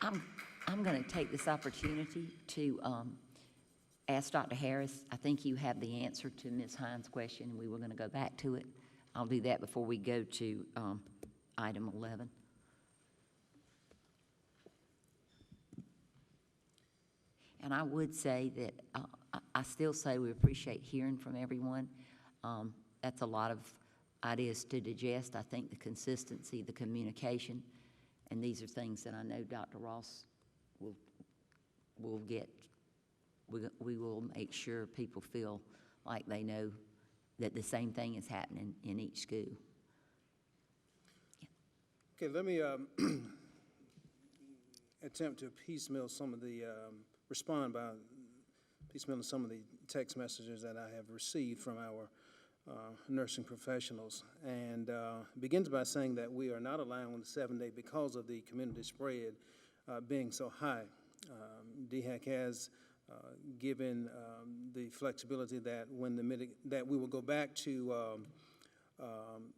I'm, I'm going to take this opportunity to ask Dr. Harris. I think you have the answer to Ms. Hines' question, and we were going to go back to it. I'll do that before we go to item 11. And I would say that I still say we appreciate hearing from everyone. That's a lot of ideas to digest. I think the consistency, the communication, and these are things that I know Dr. Ross will get. We will make sure people feel like they know that the same thing is happening in each school. Yeah. Okay, let me attempt to piecemeal some of the, respond by piecemealing some of the text messages that I have received from our nursing professionals. And begins by saying that we are not allowing the 7-day because of the community spread being so high. DHEC has given the flexibility that when that we will go back to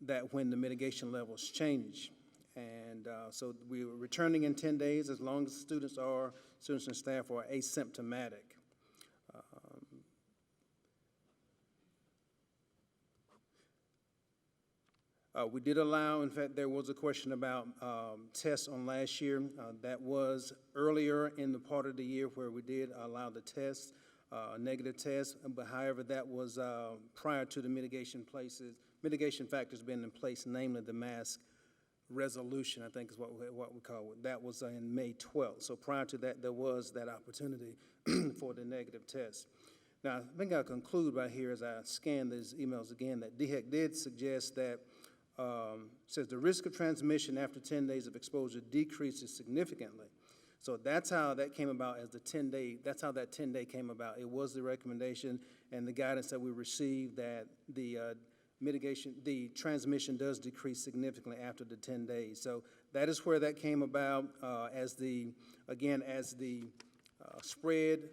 that when the mitigation levels change. And so we are returning in 10 days as long as students and staff are asymptomatic. We did allow, in fact, there was a question about tests on last year. That was earlier in the part of the year where we did allow the tests, negative tests, but however, that was prior to the mitigation factors being in place, namely the mask resolution, I think is what we call it. That was in May 12th. So prior to that, there was that opportunity for the negative test. Now, I think I'll conclude by here as I scan these emails again that DHEC did suggest that says the risk of transmission after 10 days of exposure decreases significantly. So that's how that came about as the 10-day, that's how that 10-day came about. It was the recommendation and the guidance that we received that the the transmission does decrease significantly after the 10 days. So that is where that came about as the spread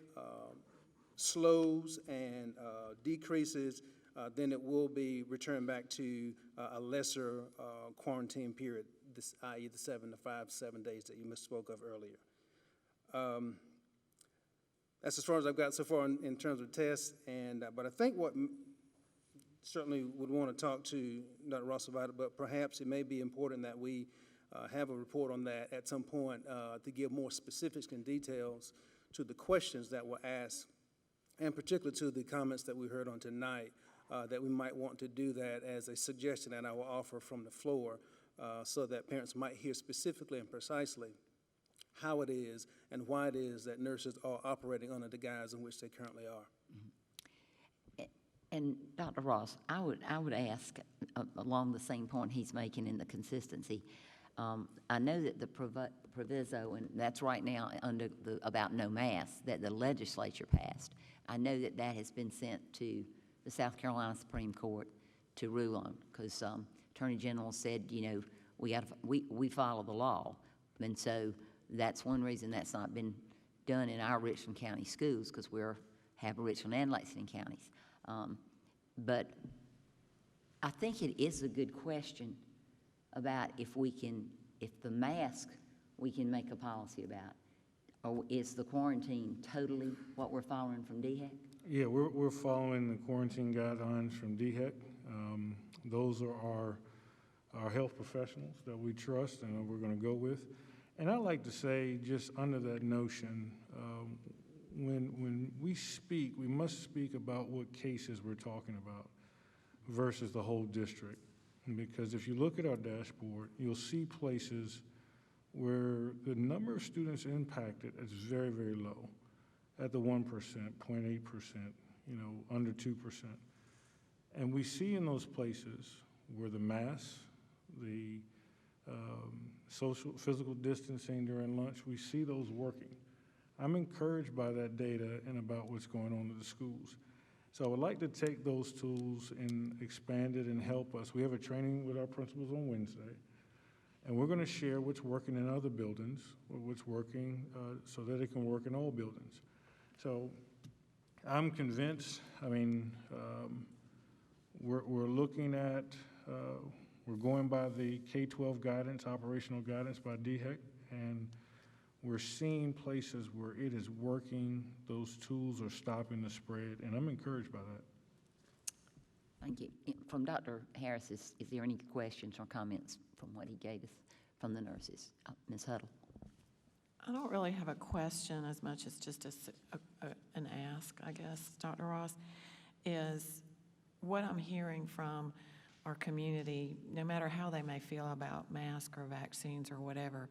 slows and decreases, then it will be returned back to a lesser quarantine period, i.e. the 7 days that you misspoke of earlier. That's as far as I've got so far in terms of tests, and but I think what certainly would want to talk to Dr. Ross about it, but perhaps it may be important that we have a report on that at some point to give more specifics and details to the questions that were asked, and particularly to the comments that we heard on tonight, that we might want to do that as a suggestion that I will offer from the floor so that parents might hear specifically and precisely how it is and why it is that nurses are operating under the guise in which they currently are. Mm-hmm. And Dr. Ross, I would ask along the same point he's making in the consistency. I know that the proviso, and that's right now under the about no masks that the legislature passed. I know that that has been sent to the South Carolina Supreme Court to rule on, because Attorney General said, you know, we follow the law, and so that's one reason that's not been done in our Richland County schools, because we have Richland and Lexington counties. But I think it is a good question about if the mask we can make a policy about, or is the quarantine totally what we're following from DHEC? Yeah, we're following the quarantine guidelines from DHEC. Those are our health professionals that we trust and that we're going to go with. And I like to say, just under that notion, when we speak, we must speak about what cases we're talking about versus the whole district. Because if you look at our dashboard, you'll see places where the number of students impacted is very, very low, at the 1%, 0.8%, you know, under 2%. And we see in those places where the masks, the physical distancing during lunch, we see those working. I'm encouraged by that data and about what's going on in the schools. So I would like to take those tools and expand it and help us. We have a training with our principals on Wednesday, and we're going to share what's working in other buildings, or what's working so that it can work in all buildings. So I'm convinced, I mean, we're looking at, we're going by the K-12 guidance, operational guidance by DHEC, and We're seeing places where it is working, those tools are stopping the spread, and I'm encouraged by that. Thank you. From Dr. Harris, is there any questions or comments from what he gave us from the nurses? Ms. Huddle? I don't really have a question as much as just an ask, I guess, Dr. Ross, is what I'm hearing from our community, no matter how they may feel about masks or vaccines or whatever,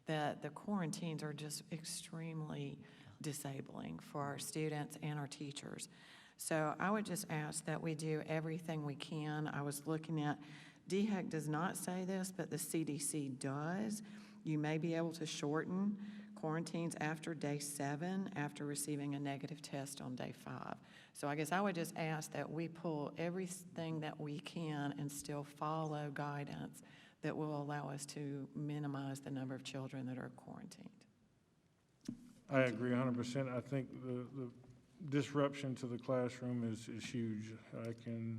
that the quarantines are just extremely disabling for our students and our teachers. So I would just ask that we do everything we can. I was looking at, DHEC does not say this, but the CDC does. You may be able to shorten quarantines after day 7 after receiving a negative test on day 5. So I guess I would just ask that we pull everything that we can and still follow guidance that will allow us to minimize the number of children that are quarantined. I agree 100%. I think the disruption to the classroom is huge. I can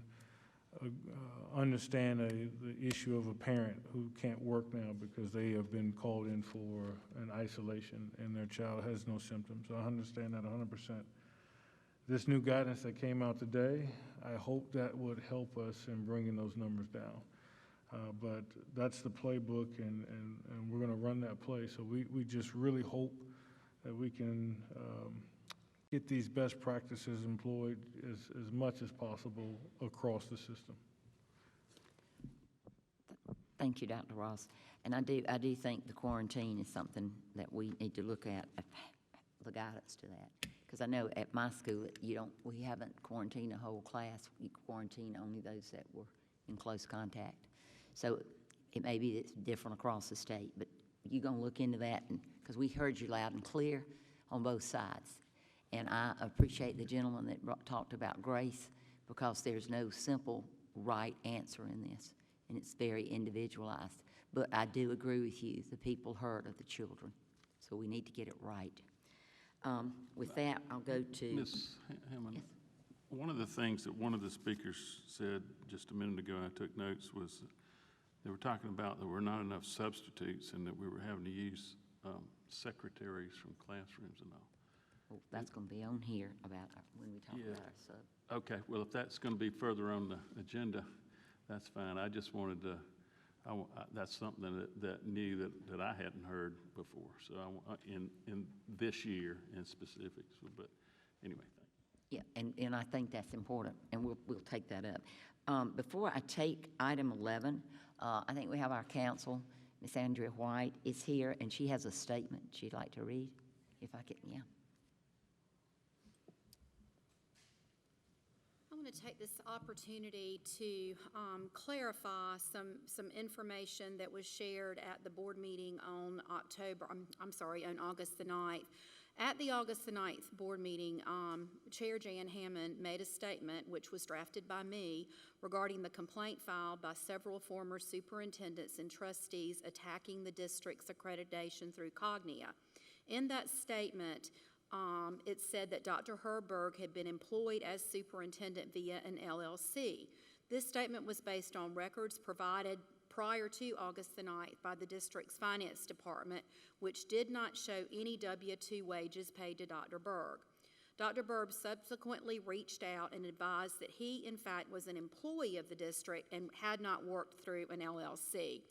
understand the issue of a parent who can't work now because they have been called in for an isolation and their child has no symptoms. I understand that 100%. This new guidance that came out today, I hope that would help us in bringing those numbers down. But that's the playbook, and we're going to run that play. So we just really hope that we can get these best practices employed as much as possible across the system. Thank you, Dr. Ross. And I do think the quarantine is something that we need to look at, the guidance to that. Because I know at my school, we haven't quarantined a whole class. We quarantine only those that were in close contact. So it may be it's different across the state, but you're going to look into that, because we heard you loud and clear on both sides. And I appreciate the gentleman that talked about grace, because there's no simple right answer in this, and it's very individualized. But I do agree with you, the people hurt are the children, so we need to get it right. With that, I'll go to... Ms. Hammond, Yes. One of the things that one of the speakers said just a minute ago, and I took notes, was they were talking about there were not enough substitutes and that we were having to use secretaries from classrooms and all. Well, that's going to be on here about when we talk about our sub. Okay, well, if that's going to be further on the agenda, that's fine. I just wanted to, that's something that new that I hadn't heard before. So in this year in specifics, but anyway, thank you. Yeah, and I think that's important, and we'll take that up. Before I take item 11, I think we have our counsel, Ms. Andrea White, is here, and she has a statement she'd like to read, if I could, yeah. I'm going to take this opportunity to clarify some information that was shared at the board meeting on on August the 9th. At the August the 9th board meeting, Chair Jan Hammond made a statement, which was drafted by me, regarding the complaint filed by several former superintendents and trustees attacking the district's accreditation through Cognia. In that statement, it said that Dr. Herberg had been employed as superintendent via an LLC. This statement was based on records provided prior to August the 9th by the district's finance department, which did not show any W-2 wages paid to Dr. Berg. Dr. Berg subsequently reached out and advised that he, in fact, was an employee of the district and had not worked through an LLC.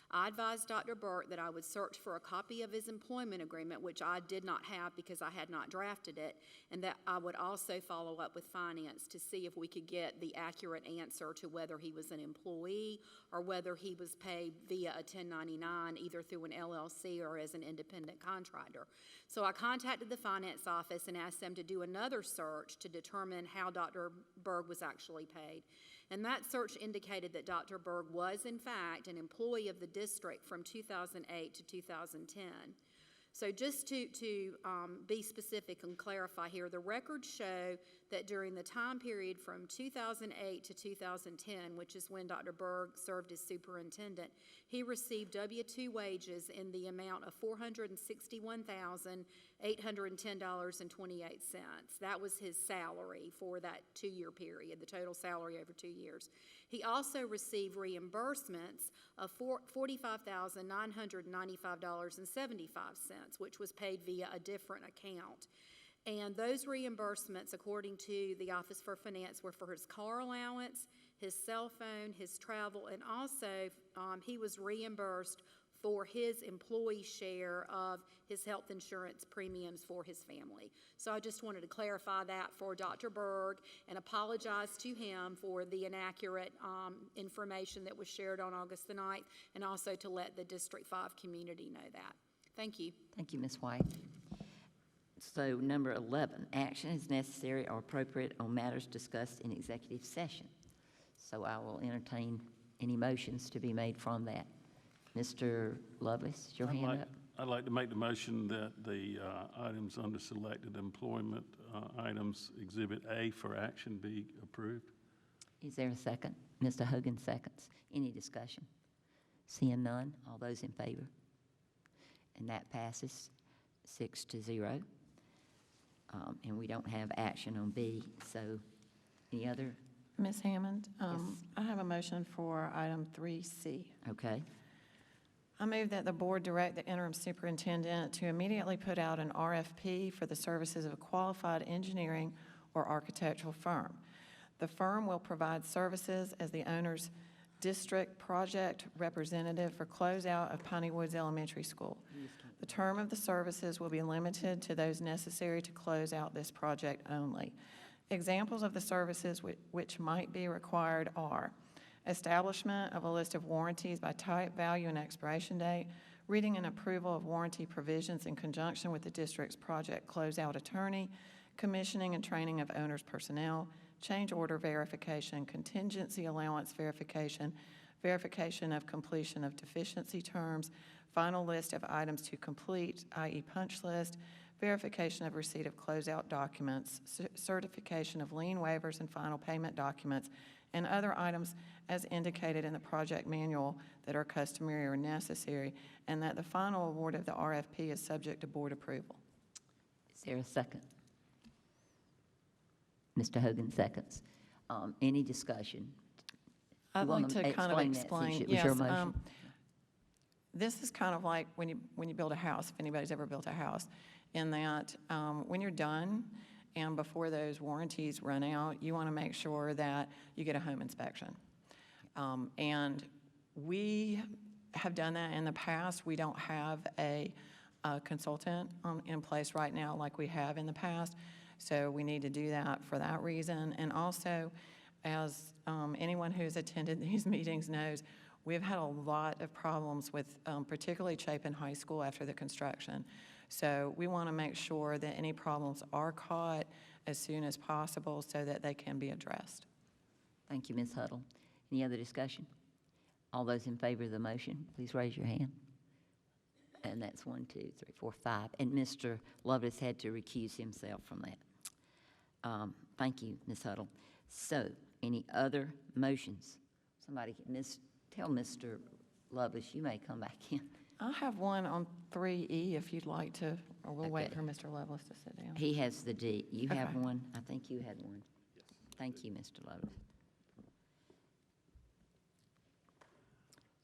I advised Dr. Burke that I would search for a copy of his employment agreement, which I did not have because I had not drafted it, and that I would also follow up with finance to see if we could get the accurate answer to whether he was an employee or whether he was paid via a 1099, either through an LLC or as an independent contractor. So I contacted the finance office and asked them to do another search to determine how Dr. Berg was actually paid. And that search indicated that Dr. Berg was, in fact, an employee of the district from 2008 to 2010. So just to be specific and clarify here, the records show that during the time period from 2008 to 2010, which is when Dr. Berg served as superintendent, he received W-2 wages in the amount of $461,810.28. That was his salary for that 2-year period, the total salary over 2 years. He also received reimbursements of $45,995.75, which was paid via a different account. And those reimbursements, according to the Office for Finance, were for his car allowance, his cell phone, his travel, and also he was reimbursed for his employee share of his health insurance premiums for his family. So I just wanted to clarify that for Dr. Berg and apologize to him for the inaccurate information that was shared on August the 9th, and also to let the District 5 community know that. Thank you. Thank you, Ms. White. So number 11, action is necessary or appropriate on matters discussed in executive session. So I will entertain any motions to be made from that. Mr. Lovelace, your hand up? I'd like to make the motion that the items under selected employment items, Exhibit A for action, be approved. Is there a second? Mr. Hogan seconds. Any discussion? Seeing none, all those in favor? And that passes 6-0. And we don't have action on B, so any other? Ms. Hammond, I have a motion for item 3C. Okay. I move that the board direct the interim superintendent to immediately put out an RFP for the services of a qualified engineering or architectural firm. The firm will provide services as the owner's district project representative for closeout of Piney Woods Elementary School. The term of the services will be limited to those necessary to close out this project only. Examples of the services which might be required are establishment of a list of warranties by type, value, and expiration date, reading and approval of warranty provisions in conjunction with the district's project closeout attorney, commissioning and training of owner's personnel, change order verification, contingency allowance verification, verification of completion of deficiency terms, final list of items to complete, i.e. punch list, verification of receipt of closeout documents, certification of lien waivers and final payment documents, and other items as indicated in the project manual that are customary or necessary, and that the final award of the RFP is subject to board approval. Is there a second? Mr. Hogan seconds. Any discussion? I'd You like wanna to kind of explain that since explain. it was your motion? This is kind of like when you build a house, if anybody's ever built a house, in that when you're done and before those warranties run out, you want to make sure that you get a home inspection. And we have done that in the past. We don't have a consultant in place right now like we have in the past, so we need to do that for that reason. And also, as anyone who's attended these meetings knows, we've had a lot of problems with particularly Chapin High School after the construction. So we want to make sure that any problems are caught as soon as possible so that they can be addressed. Thank you, Ms. Huddle. Any other discussion? All those in favor of the motion, please raise your hand. And that's 1, 2, 3, 4, 5. And Mr. Lovelace had to recuse himself from that. Thank you, Ms. Huddle. So, any other motions? Somebody, tell Mr. Lovelace you may come back in. I have one on 3E if you'd like to, or we'll wait Okay. for Mr. Lovelace to sit down. He has the D. You have Okay. one? I think you had one. Thank you, Mr. Lovelace.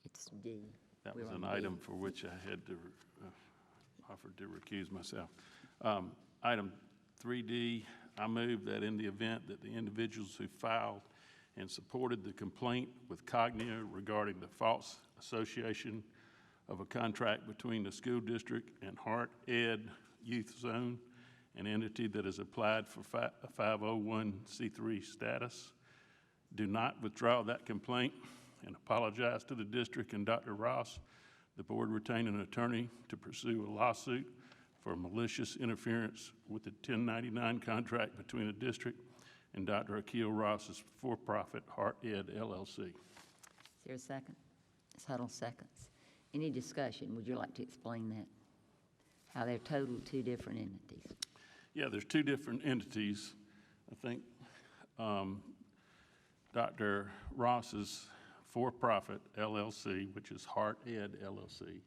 It's D. That We're was on an D. item for which I had to, offered to recuse myself. Item 3D, I move that in the event that the individuals who filed and supported the complaint with Cognia regarding the false association of a contract between the school district and Heart Ed Youth Zone, an entity that has applied for a 501c3 status, do not withdraw that complaint and apologize to the district and Dr. Ross. The board retain an attorney to pursue a lawsuit for malicious interference with the 1099 contract between the district and Dr. Akil Ross's for-profit Heart Ed LLC. Is there a second? Ms. Huddle seconds. Any discussion? Would you like to explain that? How they're total two different entities? Yeah, there's two different entities. I think Dr. Ross's for-profit LLC, which is Heart Ed LLC,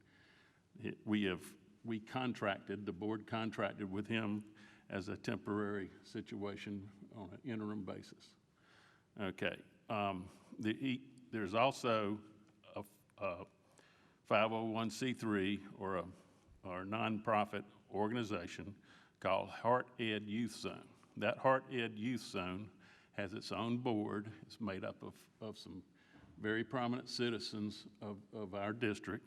we contracted, the board contracted with him as a temporary situation on an interim basis. Okay. there's also a 501c3 or a nonprofit organization called Heart Ed Youth Zone. That Heart Ed Youth Zone has its own board. It's made up of some very prominent citizens of our district.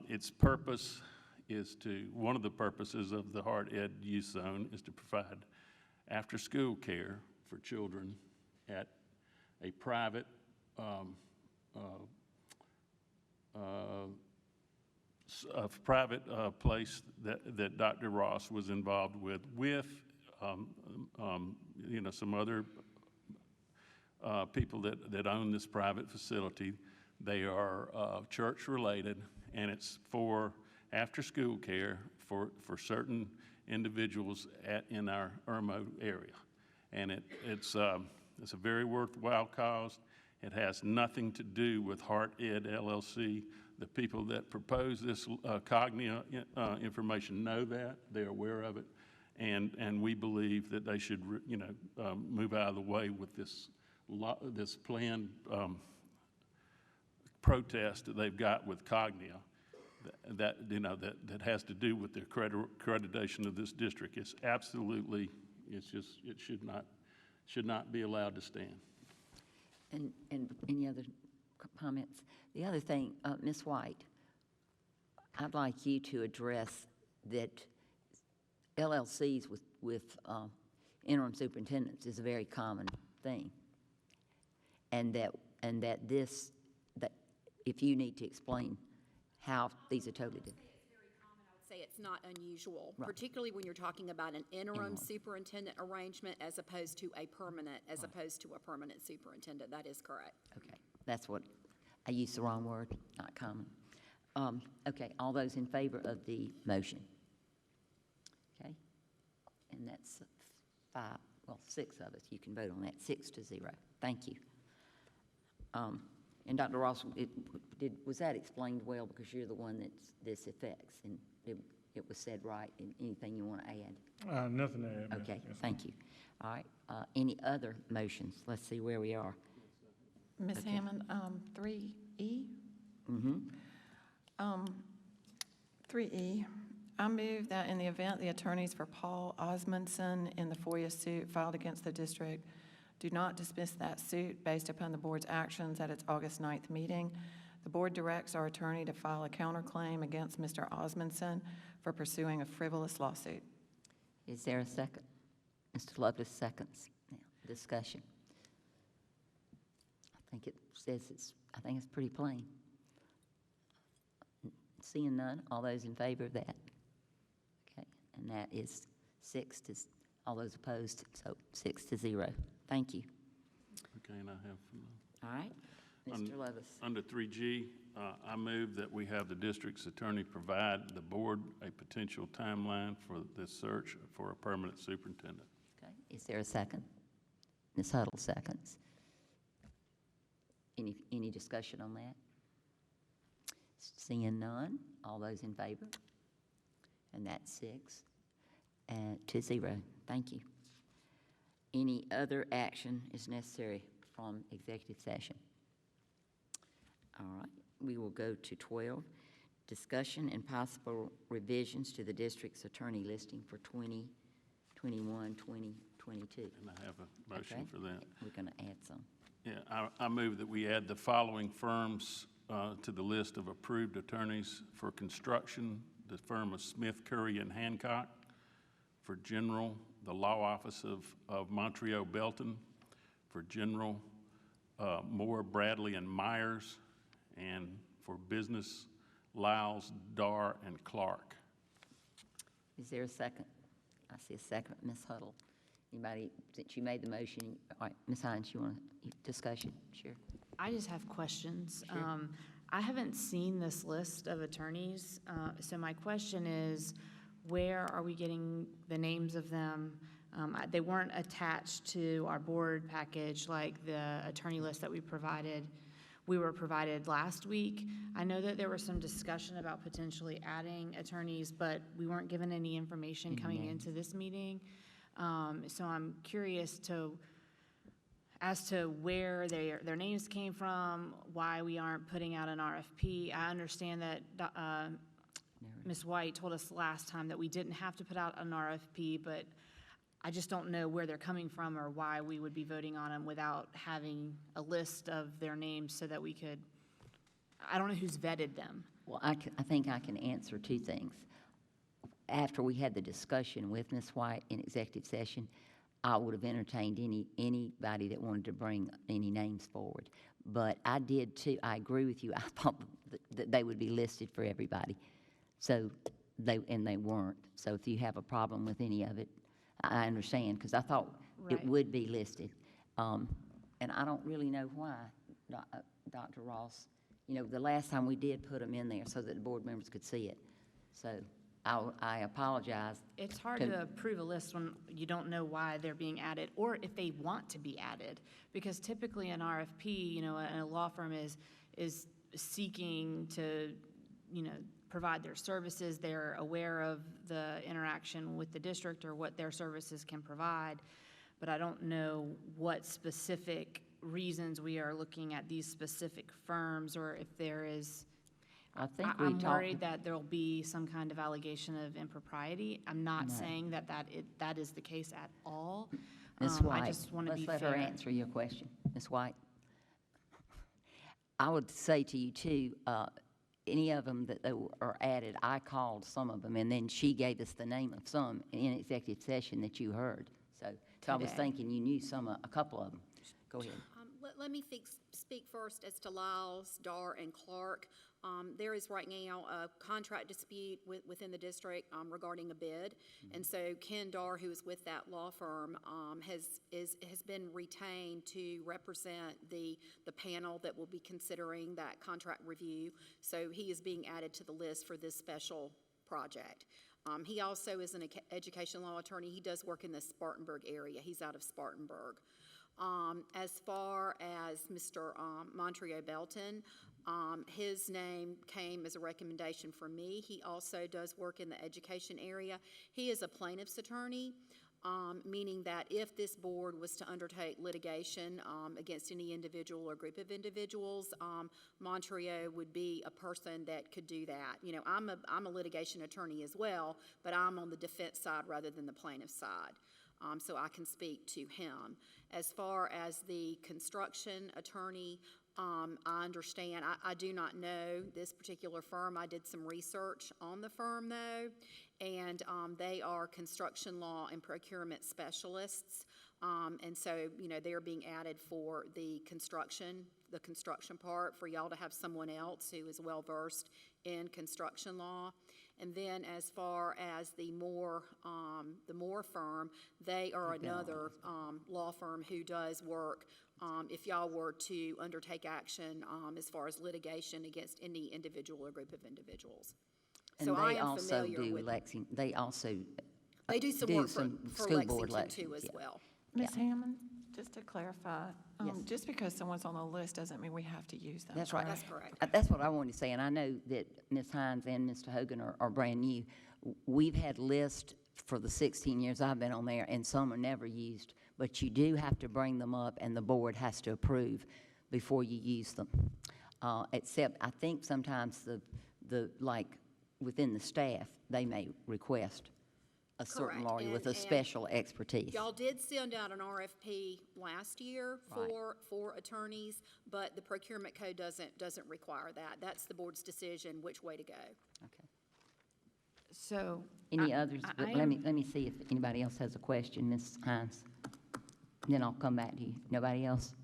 Its purpose is one of the purposes of the Heart Ed Youth Zone is to provide after-school care for children at a private place that Dr. Ross was involved with some other people that own this private facility. They are church-related, and it's for after-school care for certain individuals in our Irmo area. And it's a very worthwhile cause. It has nothing to do with Heart Ed LLC. The people that propose this Cognia information know that, they're aware of it, and we believe that they should, move out of the way with this planned protest that they've got with Cognia that has to do with the accreditation of this district. It's absolutely, it should not be allowed to stand. And any other comments? The other thing, Ms. White, I'd like you to address that LLCs with interim superintendents is a very common thing, and that if you need to explain how these are totally different. Say it's not unusual, Right. particularly when you're talking about an interim superintendent arrangement as opposed to a permanent superintendent. That is correct. Okay, that's what, I used the wrong word, not common. Okay, all those in favor of the motion? Okay, and that's 6 of us. You can vote on that, 6-0. Thank you. And Dr. Ross, was that explained well, because you're the one this affects, and it was said right? And anything you want to add? Nothing to add. Okay, Yes, thank you. All right, any other motions? Let's see where we are. Ms. Hammond, 3E? 3E, I move that in the event the attorneys for Paul Osmondson in the FOIA suit filed against the district do not dismiss that suit based upon the board's actions at its August 9th meeting, the board directs our attorney to file a counterclaim against Mr. Osmondson for pursuing a frivolous lawsuit. Is there a second? Mr. Lovelace seconds. Now, discussion. I think it's pretty plain. Seeing none, all those in favor of that? Okay, and that is 6 to, all those opposed, so 6-0. Thank you. Okay, and I have, All right, Mr. Lovelace. under 3G, I move that we have the district's attorney provide the board a potential timeline for this search for a permanent superintendent. Okay, is there a second? Ms. Huddle seconds. Any discussion on that? Seeing none, all those in favor? And that's 6-0. Thank you. Any other action is necessary from executive session? All right, we will go to 12. Discussion and possible revisions to the district's attorney listing for 2021, 2022. And I have a motion Okay, for that. we're going to add some. Yeah, I move that we add the following firms to the list of approved attorneys for construction: the firm of Smith, Curry, and Hancock; for general, the law office of Montreal Belton; for general, Moore, Bradley, and Myers; and for business, Lyles, Darr, and Clark. Is there a second? I see a second, Ms. Huddle. Anybody, since you made the motion, all right, Ms. Hines, you want a discussion? Sure. I just have questions. Sure. I haven't seen this list of attorneys, so my question is, where are we getting the names of them? They weren't attached to our board package like the attorney list that we were provided last week. I know that there was some discussion about potentially adding attorneys, but we weren't given any information coming into this meeting. So I'm curious to as to where their names came from, why we aren't putting out an RFP. I understand that Ms. White told us last time that we didn't have to put out an RFP, but I just don't know where they're coming from or why we would be voting on them without having a list of their names so that we could, I don't know who's vetted them. Well, I think I can answer two things. After we had the discussion with Ms. White in executive session, I would have entertained anybody that wanted to bring any names forward. But I did too, I agree with you, I thought that they would be listed for everybody. So they weren't. So if you have a problem with any of it, I understand, because I thought it Right. would be listed. And I don't really know why, Dr. Ross. You know, the last time we did put them in there so that the board members could see it. So I apologize. It's hard to approve a list when you don't know why they're being added, or if they want to be added. Because typically an RFP, you know, a law firm is seeking to, you know, provide their services. They're aware of the interaction with the district or what their services can provide. But I don't know what specific reasons we are looking at these specific firms, or if there is. I'm worried that there'll be some kind of allegation of impropriety. I'm not saying that is the case at all. Ms. White, I just want to be fair. let's let her answer your question. Ms. White? I would say to you too, any of them that are added, I called some of them, and then she gave us the name of some in executive session that you heard. So I was Today. thinking you knew a couple of them. Go ahead. Let me speak first as to Lyles, Dar, and Clark. There is right now a contract dispute within the district regarding a bid. And so Ken Dar, who is with that law firm, has been retained to represent the panel that will be considering that contract review. So he is being added to the list for this special project. He also is an education law attorney. He does work in the Spartanburg area. He's out of Spartanburg. As far as Mr. Montreo Belton, his name came as a recommendation from me. He also does work in the education area. He is a plaintiff's attorney, meaning that if this board was to undertake litigation against any individual or group of individuals, Montreo would be a person that could do that. You know, I'm a litigation attorney as well, but I'm on the defense side rather than the plaintiff side. So I can speak to him. As far as the construction attorney, I understand. I do not know this particular firm. I did some research on the firm, though, and they are construction law and procurement specialists. And so, you know, they're being added for the construction part, for y'all to have someone else who is well-versed in construction law. And then as far as the Moore firm, they are another law firm who does work if y'all were to undertake action as far as litigation against any individual or group of individuals. And So I they am also familiar do with. they also They do some work for school board Lexington too elections, as yeah. well. Ms. Hammond, just to clarify, Yes. just because someone's on the list doesn't mean we have to use them. That's right. That's correct. That's what I wanted to say, and I know that Ms. Hines and Mr. Hogan are brand new. We've had lists for the 16 years I've been on there, and some are never used, but you do have to bring them up, and the board has to approve before you use them. Except I think sometimes like within the staff, they may request a certain Correct. lawyer with a And special expertise. Y'all did send out an RFP last year Right. for attorneys, but the procurement code doesn't require that. That's the board's decision which way to go. Okay. So. Any others? But I let am- me see if anybody else has a question, Ms. Hines. Then I'll come back to you. Nobody else?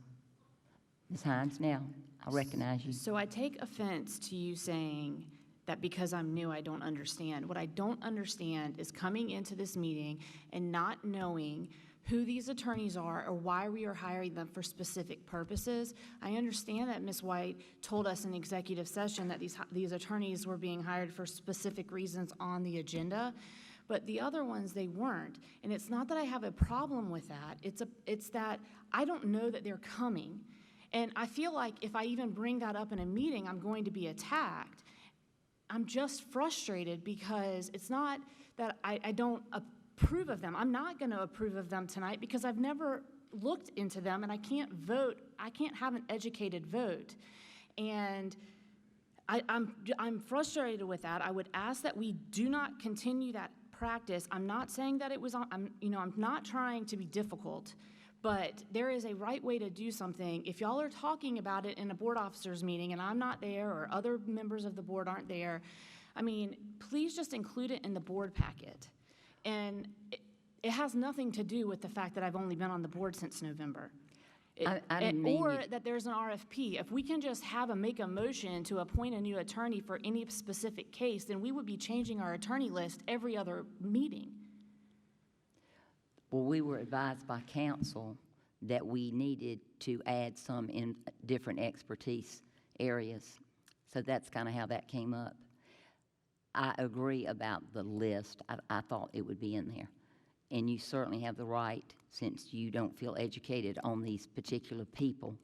Ms. Hines, now, I recognize you. So I take offense to you saying that because I'm new, I don't understand. What I don't understand is coming into this meeting and not knowing who these attorneys are or why we are hiring them for specific purposes. I understand that Ms. White told us in executive session that these attorneys were being hired for specific reasons on the agenda, but the other ones, they weren't. And it's not that I have a problem with that. It's that I don't know that they're coming. And I feel like if I even bring that up in a meeting, I'm going to be attacked. I'm just frustrated because it's not that I don't approve of them. I'm not going to approve of them tonight because I've never looked into them, and I can't have an educated vote. And I'm frustrated with that. I would ask that we do not continue that practice. I'm not saying that it was on, I'm not trying to be difficult, but there is a right way to do something. If y'all are talking about it in a board officers meeting and I'm not there or other members of the board aren't there, I mean, please just include it in the board packet. And it has nothing to do with the fact that I've only been on the board since November. I didn't mean Or you- that there's an RFP. If we can just make a motion to appoint a new attorney for any specific case, then we would be changing our attorney list every other meeting. Well, we were advised by council that we needed to add some in different expertise areas. So that's kind of how that came up. I agree about the list. I thought it would be in there. And you certainly have the right, since you don't feel educated on these particular people,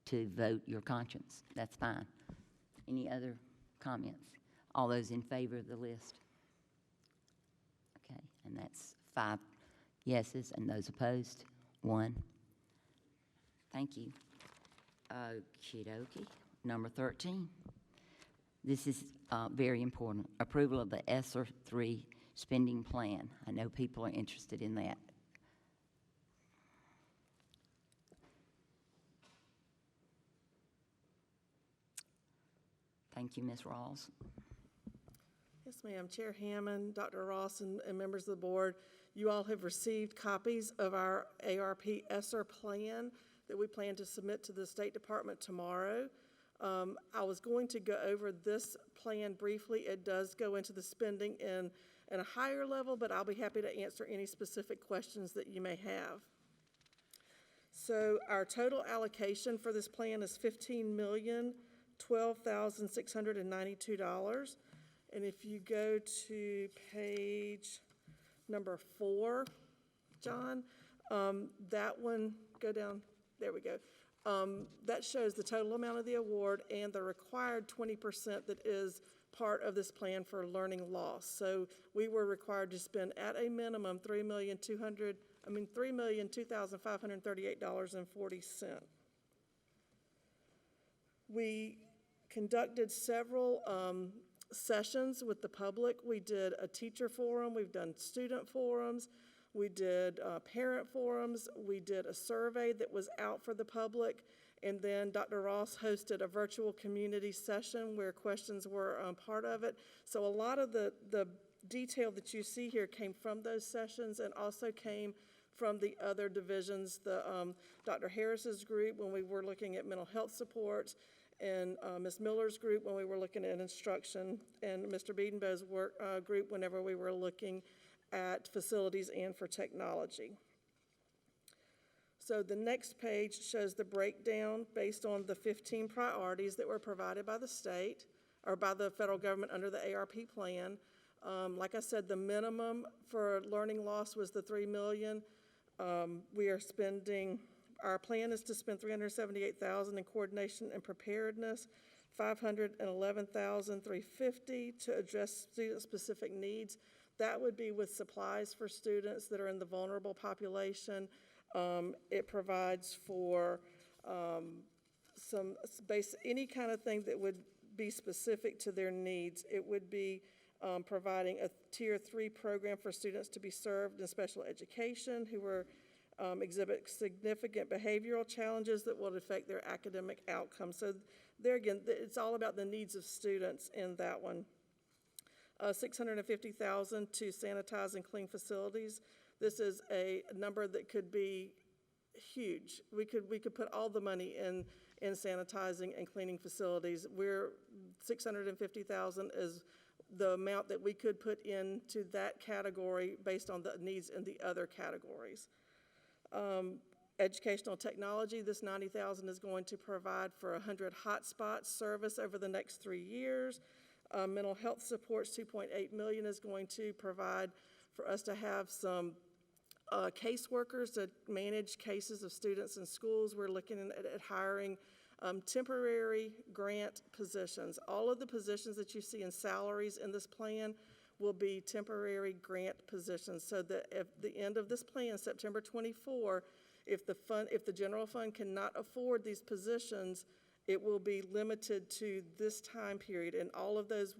to vote your conscience. That's fine. Any other comments? All those in favor of the list? Okay, and that's 5 yeses, and those opposed, 1. Thank you. Okey dokey. Number 13. This is very important. Approval of the ESSER 3 spending plan. I know people are interested in that. Thank you, Ms. Rawls. Yes, ma'am. Chair Hammond, Dr. Ross, and members of the board, you all have received copies of our ARP ESSER plan that we plan to submit to the State Department tomorrow. I was going to go over this plan briefly. It does go into the spending in a higher level, but I'll be happy to answer any specific questions that you may have. So our total allocation for this plan is $15,012,692. And if you go to page number 4, John, that one, go down, there we go. That shows the total amount of the award and the required 20% that is part of this plan for learning loss. So we were required to spend at a minimum $3,002,538.40. We conducted several sessions with the public. We did a teacher forum, we've done student forums, we did parent forums, we did a survey that was out for the public, and then Dr. Ross hosted a virtual community session where questions were part of it. So a lot of the detail that you see here came from those sessions and also came from the other divisions, Dr. Harris's group when we were looking at mental health supports, and Ms. Miller's group when we were looking at instruction, and Mr. Biedenbaugh's group whenever we were looking at facilities and for technology. So the next page shows the breakdown based on the 15 priorities that were provided by the state or by the federal government under the ARP plan. Like I said, the minimum for learning loss was the $3 million. We are spending, our plan is to spend $378,000 in coordination and preparedness, $511,350 to address student-specific needs. That would be with supplies for students that are in the vulnerable population. It provides for any kind of thing that would be specific to their needs. It would be providing a Tier 3 program for students to be served in special education who exhibit significant behavioral challenges that will affect their academic outcomes. So there again, it's all about the needs of students in that one. $650,000 to sanitize and clean facilities. This is a number that could be huge. We could put all the money in sanitizing and cleaning facilities. $650,000 is the amount that we could put into that category based on the needs in the other categories. Educational technology, this $90,000 is going to provide for 100 hotspots service over the next 3 years. Mental health supports, $2.8 million is going to provide for us to have some caseworkers to manage cases of students in schools. We're looking at hiring temporary grant positions. All of the positions that you see in salaries in this plan will be temporary grant positions, so that at the end of this plan, September 24, If the general fund cannot afford these positions, it will be limited to this time period, and all of those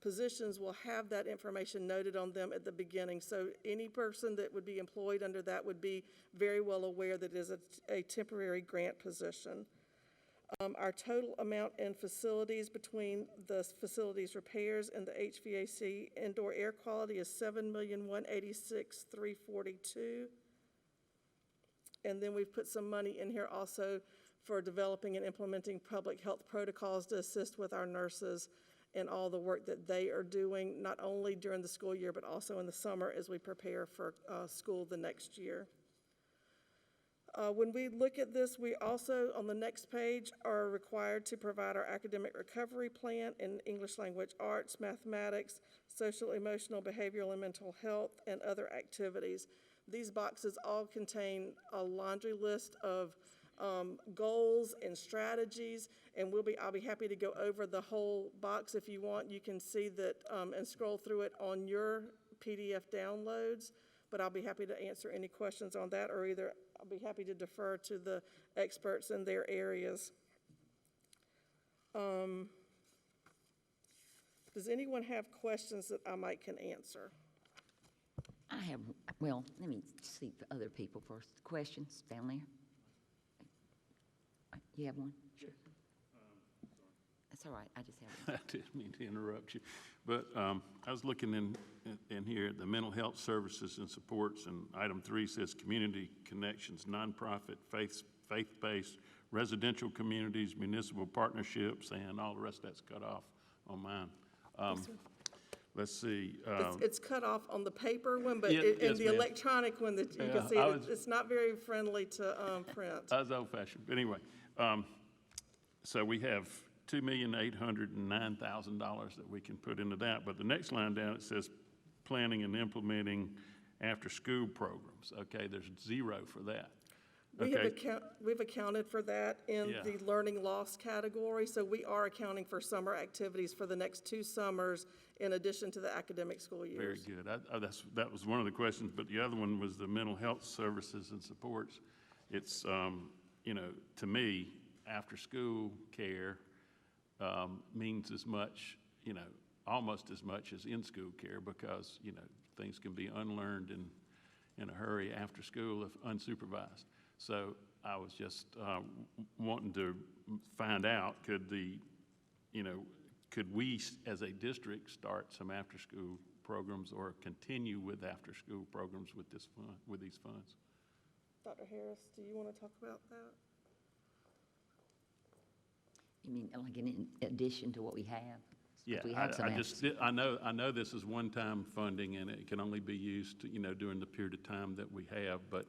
positions will have that information noted on them at the beginning. So any person that would be employed under that would be very well aware that it is a temporary grant position. Our total amount in facilities between the facilities repairs and the HVAC indoor air quality is $7,186,342. And then we've put some money in here also for developing and implementing public health protocols to assist with our nurses and all the work that they are doing, not only during the school year, but also in the summer as we prepare for school the next year. When we look at this, we also, on the next page, are required to provide our academic recovery plan in English language arts, mathematics, social, emotional, behavioral, and mental health, and other activities. These boxes all contain a laundry list of goals and strategies, and I'll be happy to go over the whole box if you want. You can see that and scroll through it on your PDF downloads, but I'll be happy to answer any questions on that, or I'll be happy to defer to the experts in their areas. Does anyone have questions that I can answer? I have, well, let me see for other people first. Questions down there? You have one? Sure. That's all right, I just have one. I didn't mean to interrupt you, but I was looking in here at the mental health services and supports, and item 3 says community connections, nonprofit, faith-based, residential communities, municipal partnerships, and all the rest of that's cut off on mine. Let's see. It's cut off on the paper one, but Yeah, in yes, the ma'am. electronic one that you can see, it's not very friendly to print. I was old-fashioned, but anyway. So we have $2,809,000 that we can put into that, but the next line down, it says planning and implementing after-school programs. Okay, there's 0 for that. We've accounted for that in Yeah. the learning loss category, so we are accounting for summer activities for the next 2 summers in addition to the academic school years. Very good. That was one of the questions, but the other one was the mental health services and supports. It's, to me, after-school care means as much, almost as much as in-school care, because, things can be unlearned in a hurry after school if unsupervised. So I was just wanting to find out, could we as a district start some after-school programs or continue with after-school programs with these funds? Dr. Harris, do you want to talk about that? You mean like in addition to what we have? Yeah, We have some I know this is one-time funding and it can only be used, during the period of time that we have, but,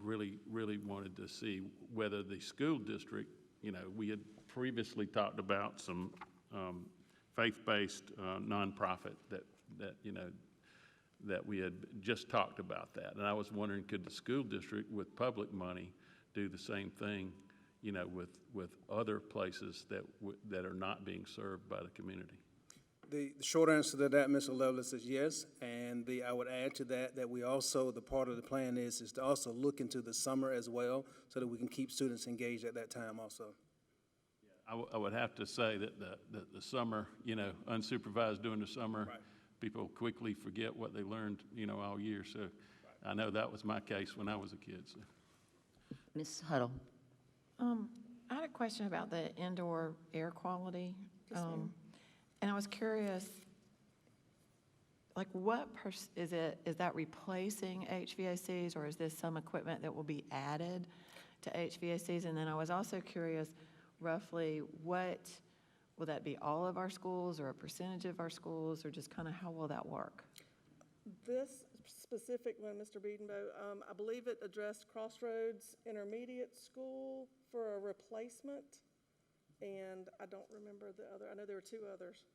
really wanted to see whether the school district, we had previously talked about some faith-based nonprofit that we had just talked about that. And I was wondering, could the school district with public money do the same thing, with other places that are not being served by the community? The short answer to that, Mr. Lovelace, is yes, and I would add to that we also, the part of the plan is to also look into the summer as well, so that we can keep students engaged at that time also. I would have to say that the summer, unsupervised during the summer, Right. People quickly forget what they learned, all year. So I know that was my case when I was a kid. So. Ms. Huddle? I had a question about the indoor air quality. And I was curious, like is that replacing HVACs, or is this some equipment that will be added to HVACs? And then I was also curious, roughly, will that be all of our schools or a percentage of our schools, or just kind of how will that work? This specific one, Mr. Biedenbow, I believe it addressed Crossroads Intermediate School for a replacement, and I don't remember the other. I know there were 2 others.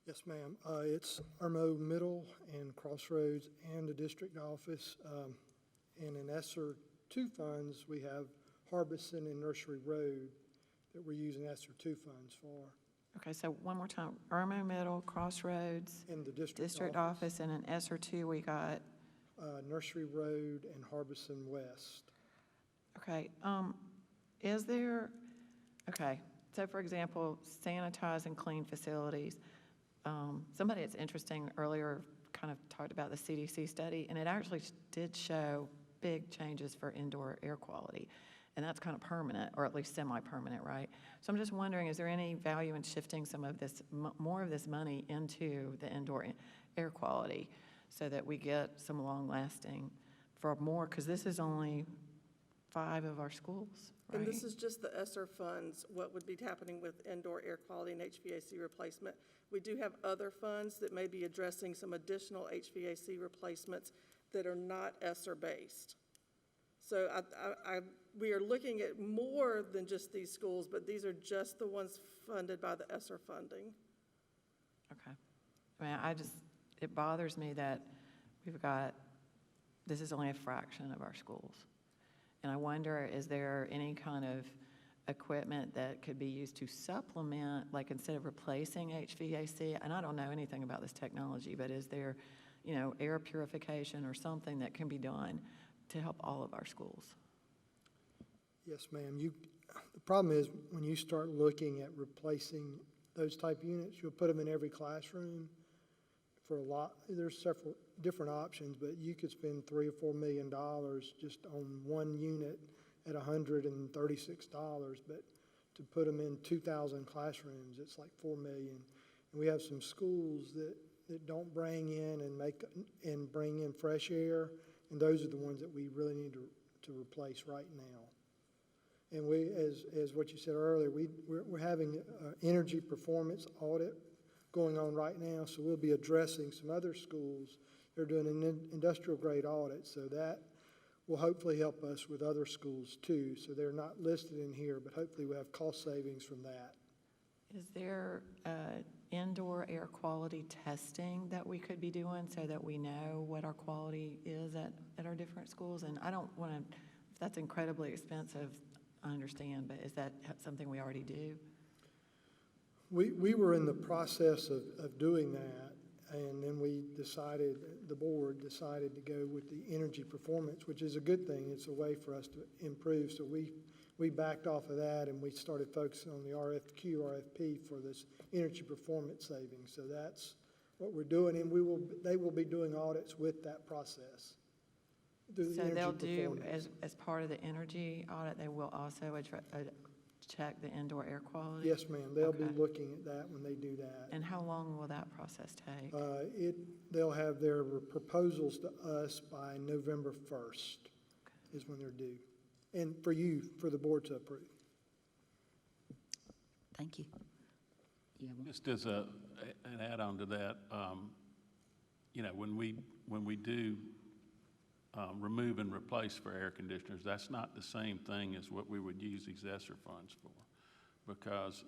Yes, ma'am. It's Irmo Middle and Crossroads and the district office. And in ESSER 2 funds, we have Harbison and Nursery Road that we're using ESSER 2 funds for. Okay, so one more time, Irmo Middle, Crossroads, In the district district office, and in ESSER 2, we got Nursery Road and Harbison West. Okay, is there, okay, so for example, sanitize and clean facilities. Somebody that's interesting earlier kind of talked about the CDC study, and it actually did show big changes for indoor air quality. And that's kind of permanent, or at least semi-permanent, right? So I'm just wondering, is there any value in shifting some of this, more of this money into the indoor air quality so that we get some long-lasting for more, because this is only 5 of our schools, right? And this is just the ESSER funds, what would be happening with indoor air quality and HVAC replacement. We do have other funds that may be addressing some additional HVAC replacements that are not ESSER-based. So we are looking at more than just these schools, but these are just the ones funded by the ESSER funding. Okay. I mean, it bothers me that this is only a fraction of our schools. And I wonder, is there any kind of equipment that could be used to supplement, like instead of replacing HVAC? And I don't know anything about this technology, but is there, air purification or something that can be done to help all of our schools? Yes, ma'am. The problem is when you start looking at replacing those type units, you'll put them in every classroom for a lot. There's several different options, but you could spend $3 or $4 million just on one unit at $136. But to put them in 2,000 classrooms, it's like $4 million. And we have some schools that don't bring in and bring in fresh air, and those are the ones that we really need to replace right now. And we, as what you said earlier, we're having an energy performance audit going on right now, so we'll be addressing some other schools. They're doing an industrial grade audit, so that will hopefully help us with other schools too. So they're not listed in here, but hopefully we'll have cost savings from that. Is there indoor air quality testing that we could be doing so that we know what our quality is at our different schools? And I don't want to, if that's incredibly expensive, I understand, but is that something we already do? We were in the process of doing that, and then the board decided to go with the energy performance, which is a good thing. It's a way for us to improve. So we backed off of that, and we started focusing on the RFP for this energy performance savings. So that's what we're doing, and they will be doing audits with that process. So they'll do, as part of the energy audit, they will also check the indoor air quality? Yes, ma'am. They'll be Okay. looking at that when they do that. And how long will that process take? They'll have their proposals to us by November 1st is when they're due. And for the board to approve. Thank you. Just as an add-on to that, when we do remove and replace for air conditioners, that's not the same thing as what we would use these ESSER funds for. Because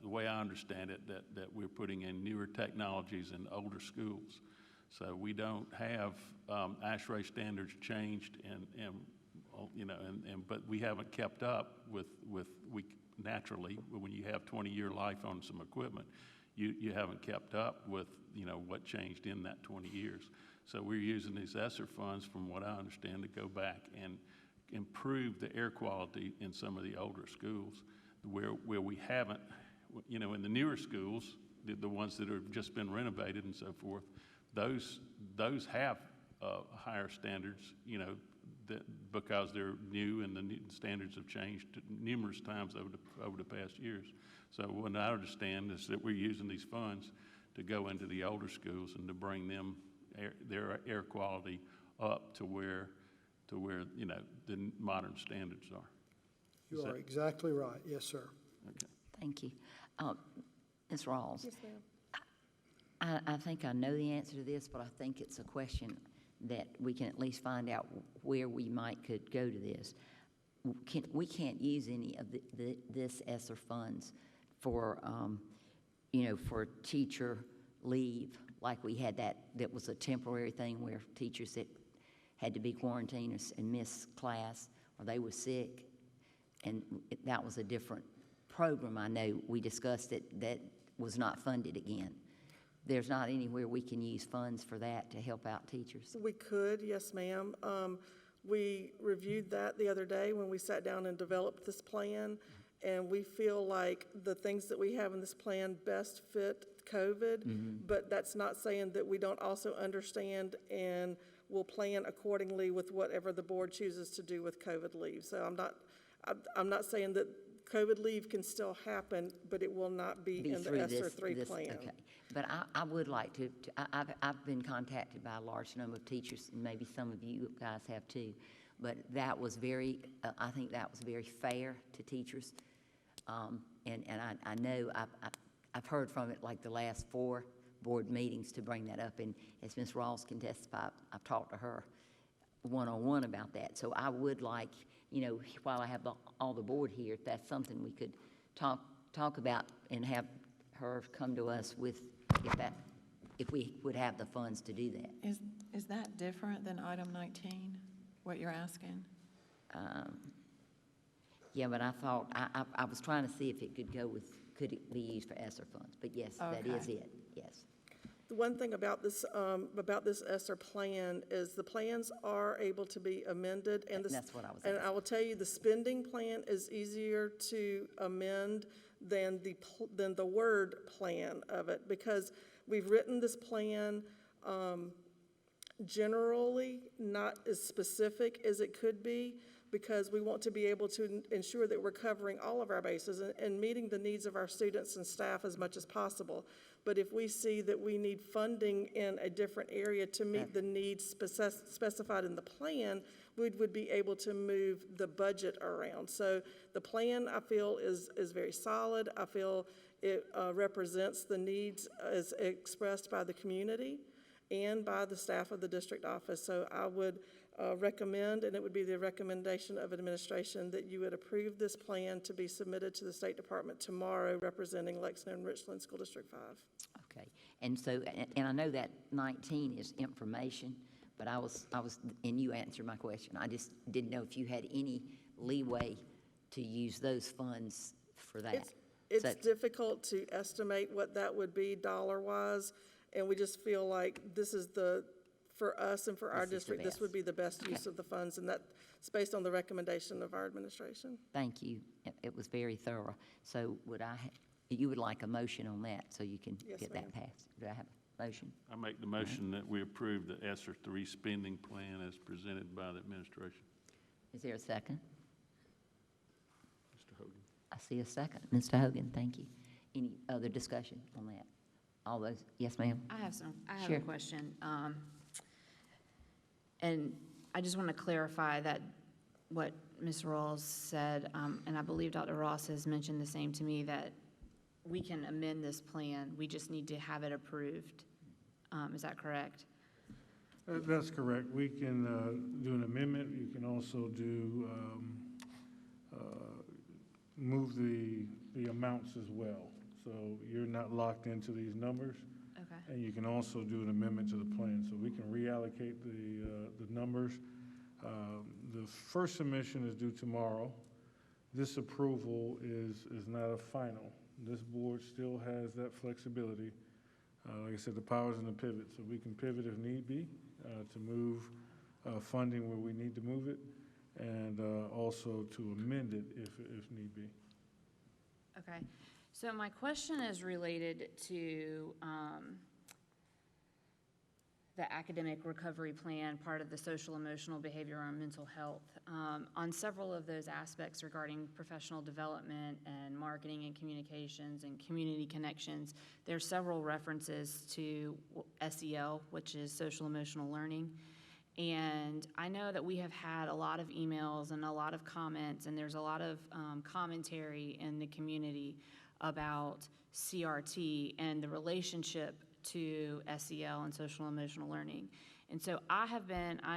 the way I understand it, that we're putting in newer technologies in older schools. So we don't have ASHRAE standards changed but we haven't kept up with naturally, when you have 20-year life on some equipment, you haven't kept up with, what changed in that 20 years. So we're using these ESSER funds, from what I understand, to go back and improve the air quality in some of the older schools where we haven't, in the newer schools, the ones that have just been renovated and so forth, those have higher standards, because they're new and the new standards have changed numerous times over the past years. So what I understand is that we're using these funds to go into the older schools and to bring them their air quality up to where the modern standards are. You are exactly right. Yes, sir. Okay. Thank you. Ms. Rawls, Yes, ma'am. I think I know the answer to this, but I think it's a question that we can at least find out where we could go to this. We can't use any of this ESSER funds for, for teacher leave, like we had that was a temporary thing where teachers that had to be quarantined and miss class, or they were sick, and that was a different program. I know we discussed it, that was not funded again. there's not anywhere we can use funds for that to help out teachers? We could, yes, ma'am. We reviewed that the other day when we sat down and developed this plan, and we feel like the things that we have in this plan best fit COVID, but that's not saying that we don't also understand and will plan accordingly with whatever the board chooses to do with COVID leave. So I'm not saying that COVID leave can still happen, but it will not be in the through ESSER this- 3 this- plan. Okay, but I would like to, I've been contacted by a large number of teachers, and maybe some of you guys have too, but that was very, I think that was very fair to teachers. And I know I've heard from it like the last 4 board meetings to bring that up, and as Ms. Ross can testify, I've talked to her one-on-one about that. So I would like, while I have all the board here, if that's something we could talk about and have her come to us with, if we would have the funds to do that. Is that different than item 19, what you're asking? Yeah, but I thought, I was trying to see if it could it be used for ESSER funds, but yes, that is Okay. it, yes. The one thing about this ESSER plan is the plans are able to be amended, and That's what I was and asking. I will tell you, the spending plan is easier to amend than the word plan of it, because we've written this plan generally, not as specific as it could be, because we want to be able to ensure that we're covering all of our bases and meeting the needs of our students and staff as much as possible. But if we see that we need funding in a different area to meet the needs specified in the plan, we would be able to move the budget around. So the plan, I feel, is very solid. I feel it represents the needs as expressed by the community and by the staff of the district office. So I would recommend, and it would be the recommendation of administration, that you would approve this plan to be submitted to the State Department tomorrow, representing Lexington and Richland School District 5. Okay, and so, and I know that 19 is information, but I was, and you answered my question. I just didn't know if you had any leeway to use those funds for that. It's So- difficult to estimate what that would be dollar-wise, and we just feel like this is for us and for our This is the district, this would best. be the best use of the funds, and that's based on the recommendation of our administration. Thank you. It was very thorough. So you would like a motion on that so you can Yes, get that ma'am. passed? Do I have a motion? I make the motion that we approve the ESSER 3 spending plan as presented by the administration. Is there a second? Mr. Hogan. I see a second. Mr. Hogan, thank you. Any other discussion on that? All those, yes, ma'am? I have Sure. a question. And I just want to clarify that what Ms. Rawls said, and I believe Dr. Ross has mentioned the same to me, that we can amend this plan, we just need to have it approved. Is that correct? That's correct. We can do an amendment. You can also move the amounts as well. So you're not locked into these numbers. Okay. And you can also do an amendment to the plan. So we can reallocate the numbers. The first submission is due tomorrow. This approval is not a final. This board still has that flexibility. Like I said, the power's in the pivot, so we can pivot if need be to move funding where we need to move it, and also to amend it if need be. Okay. So my question is related to the academic recovery plan, part of the social, emotional, behavioral, and mental health. On several of those aspects regarding professional development and marketing and communications and community connections, there are several references to SEL, which is social emotional learning. And I know that we have had a lot of emails and a lot of comments, and there's a lot of commentary in the community about CRT and the relationship to SEL and social emotional learning. And so I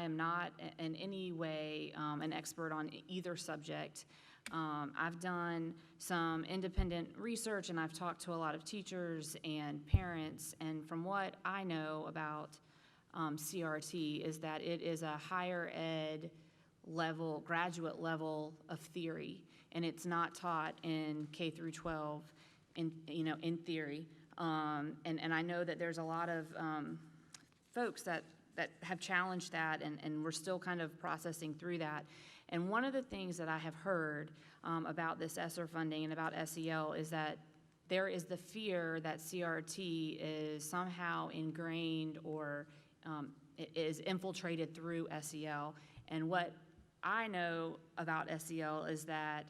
am not in any way an expert on either subject. I've done some independent research, and I've talked to a lot of teachers and parents, and from what I know about CRT is that it is a higher ed level, graduate level of theory, and it's not taught in K through 12 in theory. And I know that there's a lot of folks that have challenged that, and we're still kind of processing through that. And one of the things that I have heard about this ESSER funding and about SEL is that there is the fear that CRT is somehow ingrained or is infiltrated through SEL. And what I know about SEL is that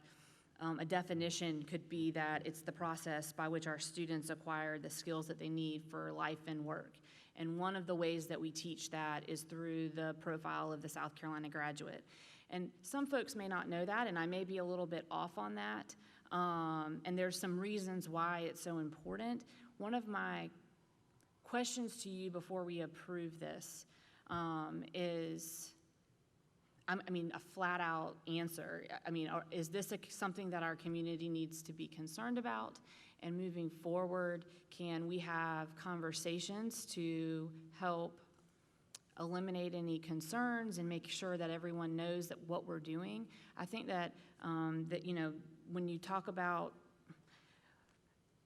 a definition could be that it's the process by which our students acquire the skills that they need for life and work. And one of the ways that we teach that is through the profile of the South Carolina graduate. And some folks may not know that, and I may be a little bit off on that. And there's some reasons why it's so important. One of my questions to you before we approve this is, a flat-out answer. Is this something that our community needs to be concerned about? And moving forward, can we have conversations to help eliminate any concerns and make sure that everyone knows that what we're doing? I think that, when you talk about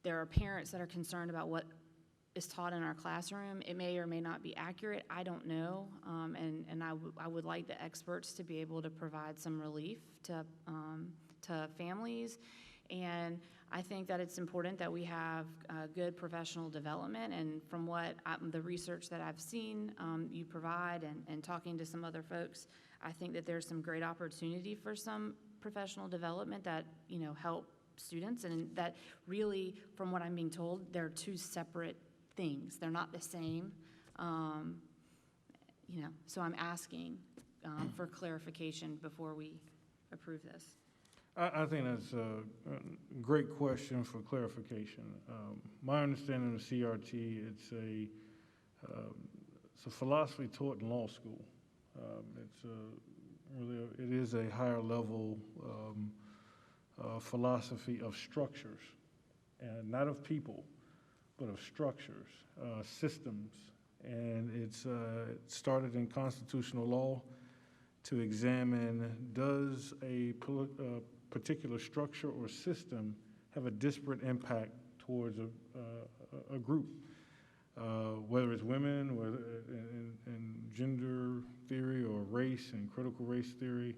there are parents that are concerned about what is taught in our classroom, it may or may not be accurate. I don't know, and I would like the experts to be able to provide some relief to families. And I think that it's important that we have good professional development. And from what the research that I've seen you provide and talking to some other folks, I think that there's some great opportunity for some professional development that help students, and that really, from what I'm being told, they're two separate things. They're not the same. So I'm asking for clarification before we approve this. I think that's a great question for clarification. My understanding of CRT, it's a philosophy taught in law school. It is a higher level philosophy of structures, and not of people, but of structures, systems. And it started in constitutional law to examine, does a particular structure or system have a disparate impact towards a group, whether it's women, whether in gender theory or race and critical race theory.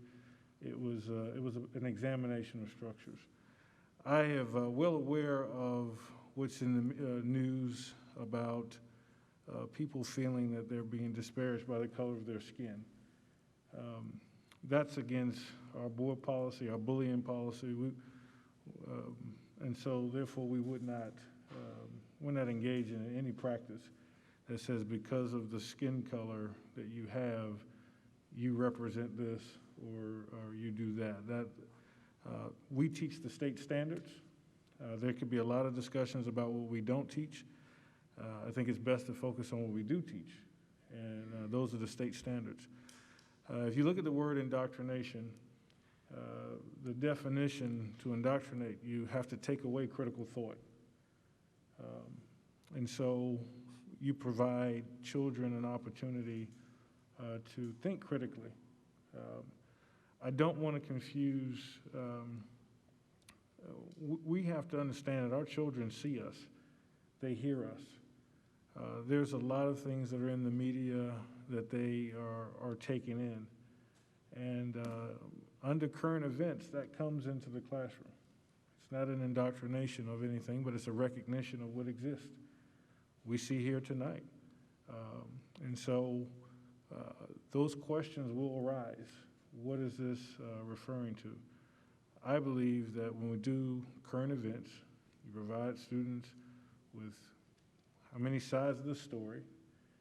It was an examination of structures. I am well aware of what's in the news about people feeling that they're being disparaged by the color of their skin. That's against our board policy, our bullying policy, and so therefore we would not, we're not engaged in any practice that says because of the skin color that you have, you represent this or you do that. We teach the state standards. There could be a lot of discussions about what we don't teach. I think it's best to focus on what we do teach, and those are the state standards. If you look at the word indoctrination, the definition to indoctrinate, you have to take away critical thought. And so you provide children an opportunity to think critically. I don't want to confuse, we have to understand that our children see us, they hear us. There's a lot of things that are in the media that they are taking in. And under current events, that comes into the classroom. It's not an indoctrination of anything, but it's a recognition of what exists. We see here tonight. And so those questions will arise. What is this referring to? I believe that when we do current events, you provide students with how many sides of the story.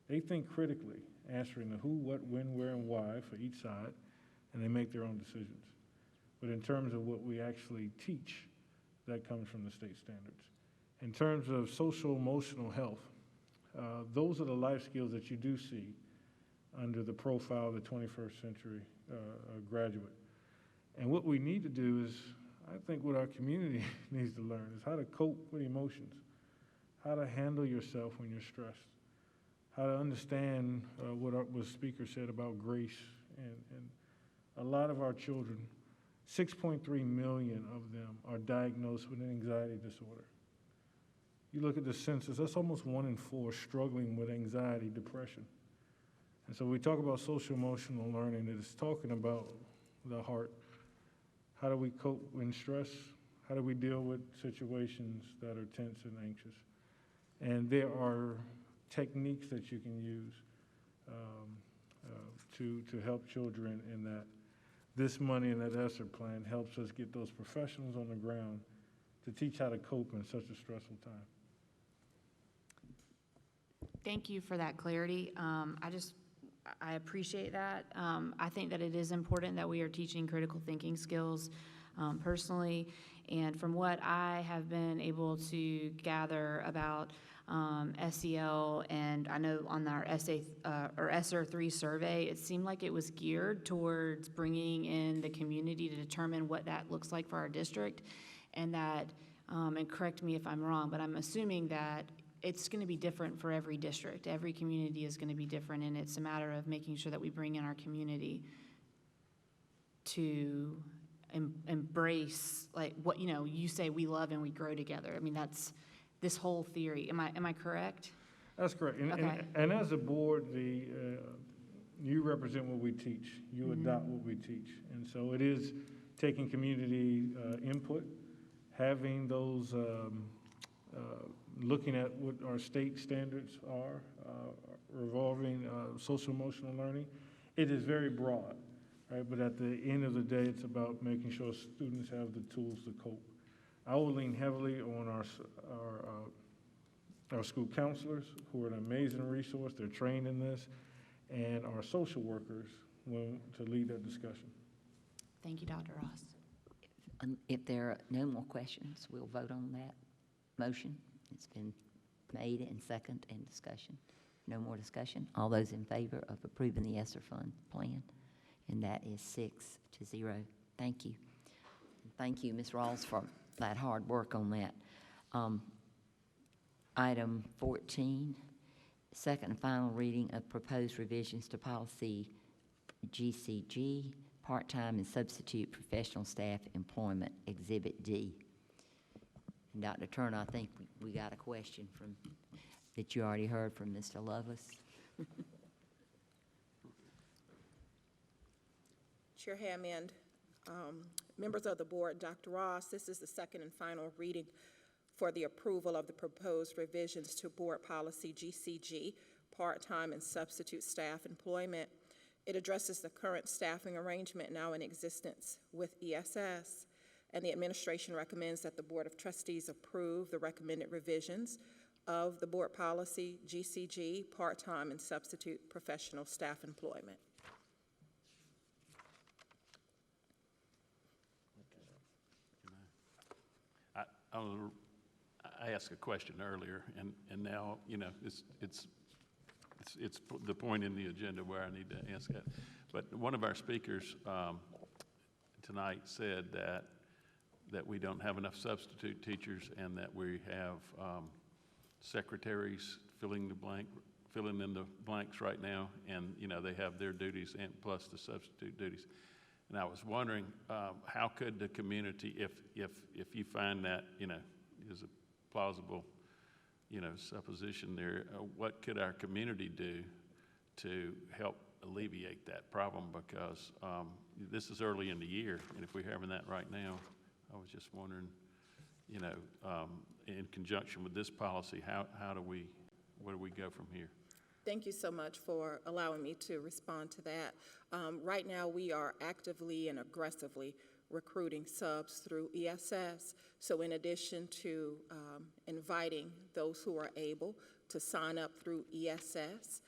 They think critically, answering the who, what, when, where, and why for each side, and they make their own decisions. But in terms of what we actually teach, that comes from the state standards. In terms of social emotional health, those are the life skills that you do see under the profile of the 21st century graduate. And what we need to do is, I think what our community needs to learn is how to cope with emotions, how to handle yourself when you're stressed, how to understand what the speaker said about grace. And a lot of our children, 6.3 million of them are diagnosed with an anxiety disorder. You look at the census, that's almost 1 in 4 struggling with anxiety, depression. And so we talk about social emotional learning, it's talking about the heart. How do we cope in stress? How do we deal with situations that are tense and anxious? And there are techniques that you can use to help children in that. This money in that ESSER plan helps us get those professionals on the ground to teach how to cope in such a stressful time. Thank you for that clarity. I appreciate that. I think that it is important that we are teaching critical thinking skills personally. And from what I have been able to gather about SEL, and I know on our ESSER 3 survey, it seemed like it was geared towards bringing in the community to determine what that looks like for our district. And that, and correct me if I'm wrong, but I'm assuming that it's going to be different for every district. Every community is going to be different, and it's a matter of making sure that we bring in our community to embrace, like, what, you say we love and we grow together. I mean, that's this whole theory. Am I correct? That's correct. Okay. And as a board, you represent what we teach. You adopt what we teach. And so it is taking community input, having those, looking at what our state standards are, revolving social emotional learning. It is very broad, right? But at the end of the day, it's about making sure students have the tools to cope. I will lean heavily on our school counselors, who are an amazing resource. They're trained in this, and our social workers to lead that discussion. Thank you, Dr. Ross. If there are no more questions, we'll vote on that motion. It's been made and second and discussion. No more discussion. All those in favor of approving the ESSER fund plan? And that is 6-0. Thank you. Thank you, Ms. Rawls, for that hard work on that. Item 14, second and final reading of proposed revisions to policy GCG, part-time and substitute professional staff employment, Exhibit D. And Dr. Turner, I think we got a question that you already heard from Mr. Lovelace. Chair Hammond, members of the board, Dr. Ross, this is the second and final reading for the approval of the proposed revisions to board policy GCG, part-time and substitute staff employment. It addresses the current staffing arrangement now in existence with ESS, and the administration recommends that the Board of Trustees approve the recommended revisions of the board policy GCG, part-time and substitute professional staff employment. I asked a question earlier, and now, it's the point in the agenda where I need to ask that. But one of our speakers tonight said that we don't have enough substitute teachers, and that we have secretaries filling in the blanks right now, and they have their duties and plus the substitute duties. And I was wondering, how could the community, if you find that is a plausible supposition there, what could our community do to help alleviate that problem? Because this is early in the year, and if we're having that right now, I was just wondering, in conjunction with this policy, where do we go from here? Thank you so much for allowing me to respond to that. Right now, we are actively and aggressively recruiting subs through ESS. So in addition to inviting those who are able to sign up through ESS,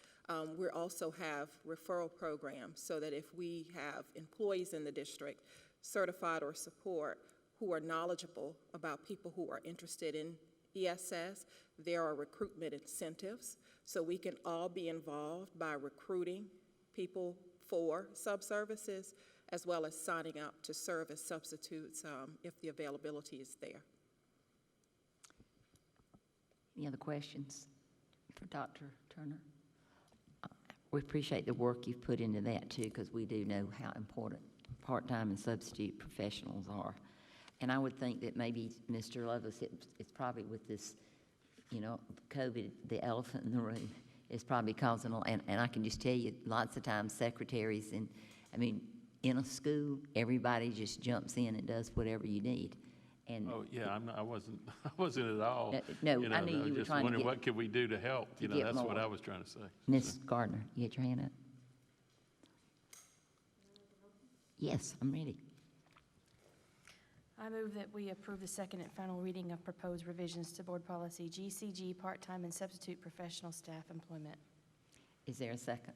we also have referral programs so that if we have employees in the district, certified or support, who are knowledgeable about people who are interested in ESS, there are recruitment incentives. So we can all be involved by recruiting people for sub-services, as well as signing up to serve as substitutes if the availability is there. Any other questions for Dr. Turner? We appreciate the work you've put into that too, because we do know how important part-time and substitute professionals are. And I would think that maybe Mr. Lovelace, it's probably with this you know, COVID, the elephant in the room, is probably causing, and I can just tell you, lots of times secretaries and, I mean, in a school, everybody just jumps in and does whatever you need. And Oh, yeah, I wasn't, I wasn't at all. No, you I know, knew you were just trying to wondering get- what could we do to help? You know, get that's what more. I was trying to say. Ms. Gardner, you had your hand up? Yes, I'm ready. I move that we approve the second and final reading of proposed revisions to Board Policy GCG, part-time and substitute professional staff employment. Is there a second?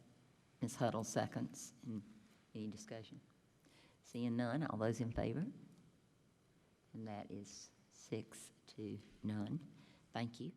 Ms. Huddle seconds. Any discussion? Seeing none, all those in favor? And that is 6-0. Thank you.